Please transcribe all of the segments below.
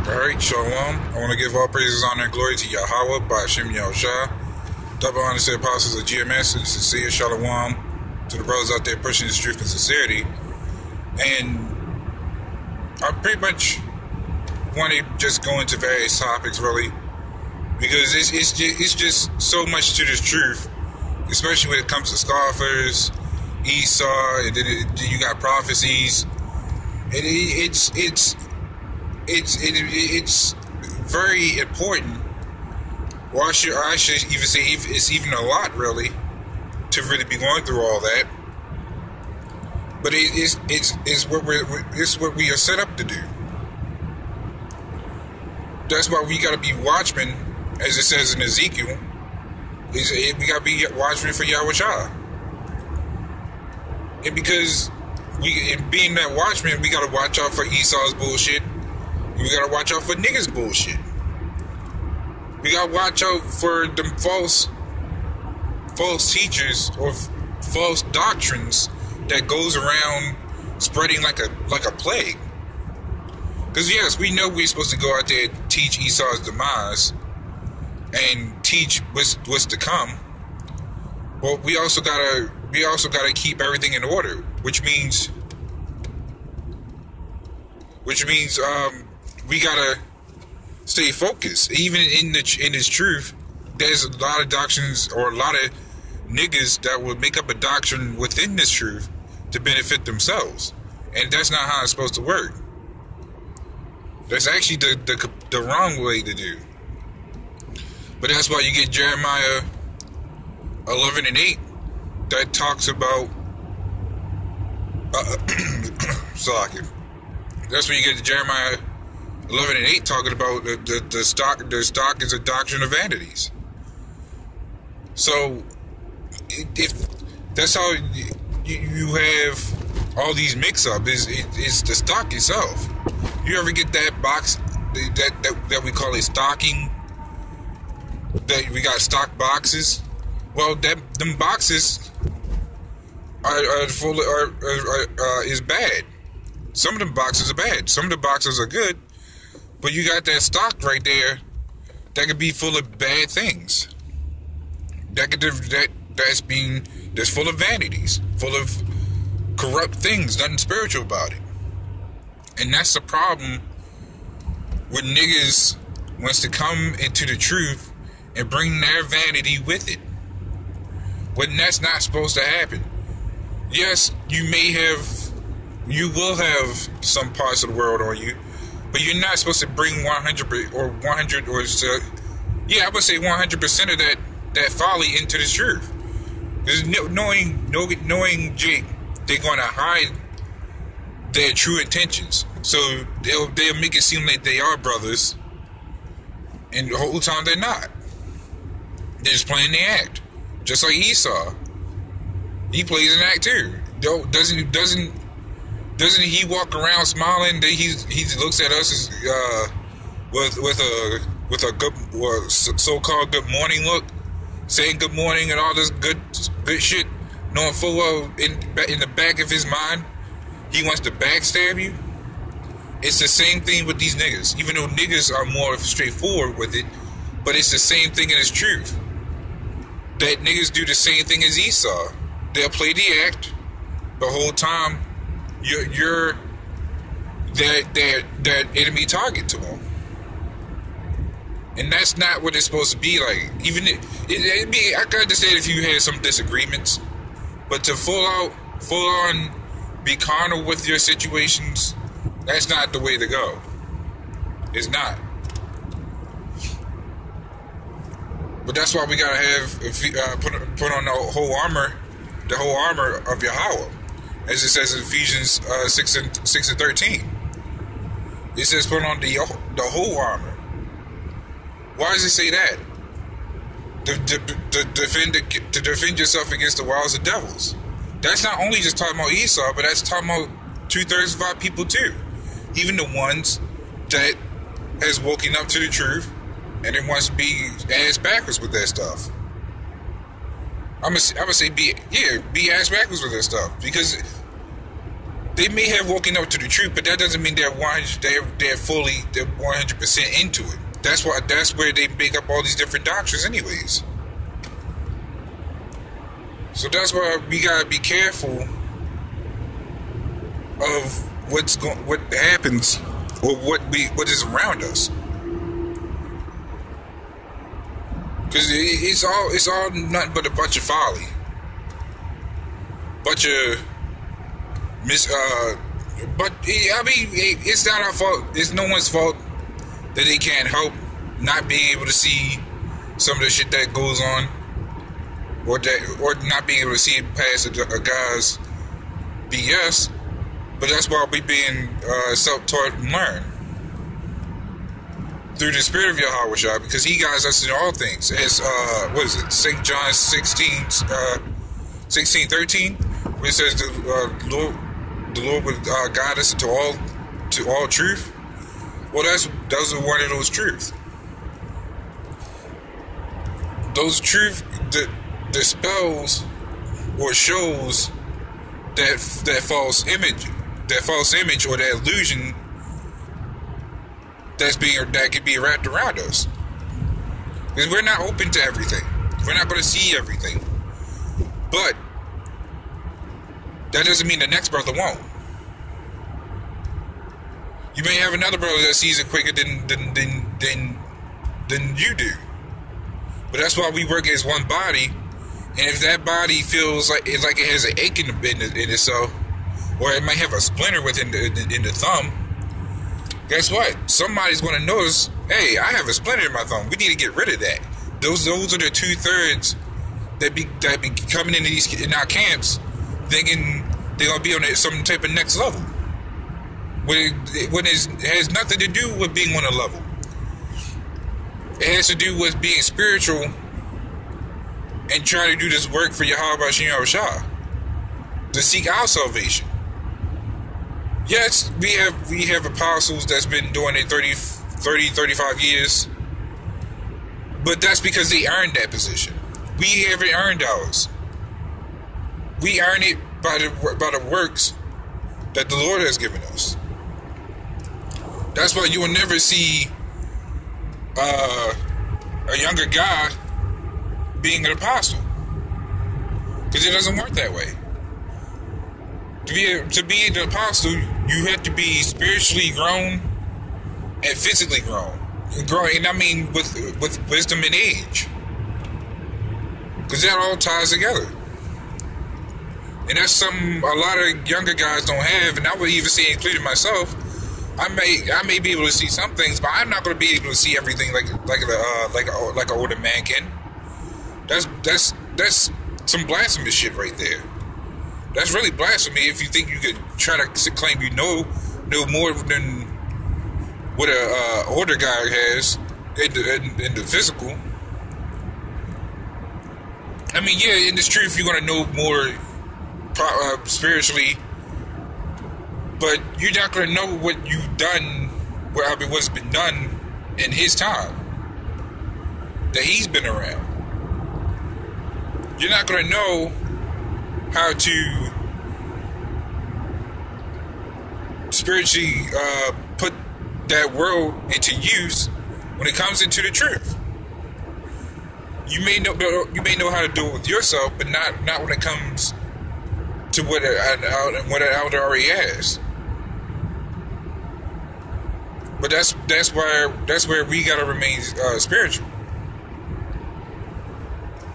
Alright, Shalom. I want to give all praises, honor, and glory to Yahweh by Hashem Yahushua. Double honor to the apostles of GMS and sincere Shalom to the brothers out there pushing this truth and sincerity. And I pretty much want to just go into various topics, really, because it's just so much to this truth, especially when it comes to scoffers, Esau, and then you got prophecies. And it's very important, or I should even say it's even a lot, really, to really be going through all that. But it's what we are set up to do. That's why we got to be watchmen, as it says in Ezekiel. We got to be watchmen for Yahushua. And because being that watchman, we got to watch out for Esau's bullshit. We got to watch out for niggas' bullshit. We got to watch out for them false teachers or false doctrines that goes around spreading like a plague. Because yes, we know we're supposed to go out there and teach Esau's demise and teach what's to come. But we also gotta keep everything in order, which means we gotta stay focused. Even in this truth, there's a lot of doctrines or a lot of niggas that will make up a doctrine within this truth to benefit themselves, and that's not how it's supposed to work. That's actually the wrong way to do. But that's why you get Jeremiah 11:8 that talks about that's when you get to Jeremiah 11:8 talking about the stock is a doctrine of vanities. So if that's how you have all these mix-up, is the stock itself. You ever get that box that we call a stocking? That we got stock boxes. Well, them boxes are full is bad. Some of them boxes are bad. Some of the boxes are good. But you got that stock right there that could be full of bad things. That's full of vanities, full of corrupt things, nothing spiritual about it. And that's the problem when niggas wants to come into the truth and bring their vanity with it, when that's not supposed to happen. Yes, you will have some parts of the world on you, but you're not supposed to bring 100 or 100 or so, yeah, I would say 100% of that folly into the truth. Because knowing Jake, they're going to hide their true intentions. So they'll make it seem like they are brothers, and the whole time they're not. They're just playing the act, just like Esau. He plays an act too. Doesn't he walk around smiling? That he looks at us as with a good so-called good morning look, saying good morning and all this good shit, knowing full well in the back of his mind he wants to backstab you. It's the same thing with these niggas, even though niggas are more straightforward with it, but it's the same thing in its truth. That niggas do the same thing as Esau. They'll play the act the whole time. You're that enemy target to them, and that's not what it's supposed to be like. Even I could understand if you had some disagreements, but to full on be carnal with your situations, that's not the way to go. It's not. But that's why we gotta have put on the whole armor of Yahweh, as it says in Ephesians 6 and 13. It says put on the whole armor. Why does it say that? To defend yourself against the wiles of devils. That's not only just talking about Esau, but that's talking about 2/3 of our people too. Even the ones that has woken up to the truth and then wants to be ass backwards with that stuff. I'm gonna say be ass backwards with that stuff, because They may have woken up to the truth, but that doesn't mean they're 100% into it. That's where they make up all these different doctrines, anyways. So that's why we gotta be careful of what happens or what is around us, because it's all nothing but a bunch of folly, bunch of but I mean, it's not our fault. It's no one's fault that they can't help not being able to see some of the shit that goes on, or not being able to see past a guy's BS. But that's why we being self-taught and learn through the Spirit of Yahweh Shah, because He guides us in all things. As what is it, St. John 16:13, where it says the Lord would guide us to all truth. Well, those are one of those truths. Those truth that dispels or shows that false image or that illusion that could be wrapped around us. Because we're not open to everything. We're not going to see everything. But that doesn't mean the next brother won't. You may have another brother that sees it quicker than you do. But that's why we work as one body. And if that body feels like it has an ache in itself, or it might have a splinter within the thumb, guess what? Somebody's going to notice, hey, I have a splinter in my thumb. We need to get rid of that. Those are the 2/3 that be coming in our camps, thinking they're going to be on some type of next level. When it has nothing to do with being on a level. It has to do with being spiritual and trying to do this work for Yahweh Bashim Shah, to seek our salvation. Yes, we have apostles that's been doing it 35 years, but that's because they earned that position. We haven't earned ours. We earn it by the works that the Lord has given us. That's why you will never see a younger guy being an apostle, because it doesn't work that way. To be an apostle, you have to be spiritually grown and physically grown. Growing, I mean, with wisdom and age, because that all ties together. And that's something a lot of younger guys don't have, and I would even say, including myself. I may be able to see some things, but I'm not going to be able to see everything like an older man can. That's some blasphemous shit right there. That's really blasphemy if you think you could try to claim you know more than what a older guy has in the physical. I mean, yeah, in this truth, you're going to know more spiritually, but you're not going to know what you've done, what's been done in his time that he's been around. You're not going to know how to spiritually put that world into use when it comes into the truth. You may know how to do it with yourself, but not when it comes to what an elder already has. But that's where we gotta remain spiritual.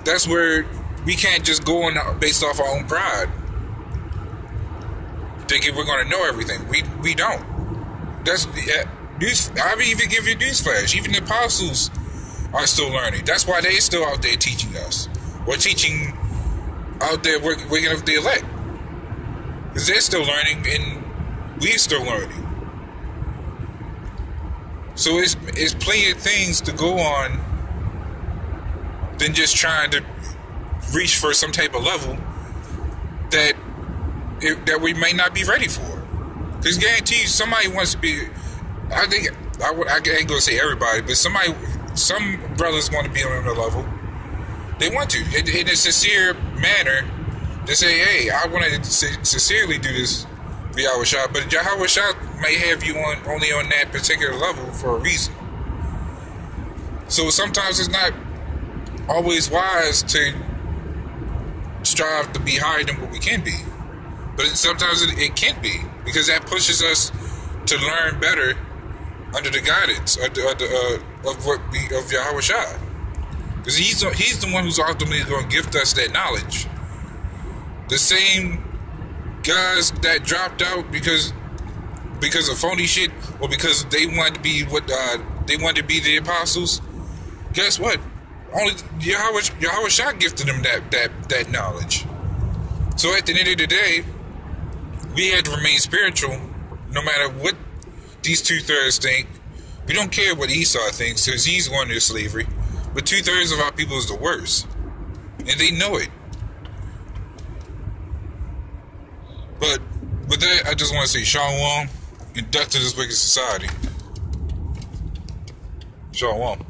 That's where we can't just go on based off our own pride, thinking we're gonna know everything. We don't. I would even give you a newsflash. Even the apostles are still learning. That's why they're still out there teaching us. Or teaching out there waking up the elect. Because they're still learning and we're still learning. So it's plenty of things to go on than just trying to reach for some type of level that we may not be ready for. Because guarantee you, somebody wants to be. I think I ain't gonna say everybody, but some brothers want to be on a level. They want to, in a sincere manner. They say, "Hey, I want to sincerely do this Yahweh Shah, but Yahweh Shah may have you on only on that particular level for a reason. So sometimes it's not always wise to strive to be higher than what we can be, but sometimes it can be, because that pushes us to learn better under the guidance of Yahweh Shah, because he's the one who's ultimately going to gift us that knowledge. The same guys that dropped out because of phony shit, or because they wanted to be the apostles. Guess what? Only Yahweh Shah gifted them that knowledge. So at the end of the day, we had to remain spiritual, no matter what these 2/3 think. We don't care what Esau thinks, because he's going to slavery. But 2/3 of our people is the worst, and they know it. But with that, I just want to say Shalom and death to this wicked society. Shalom.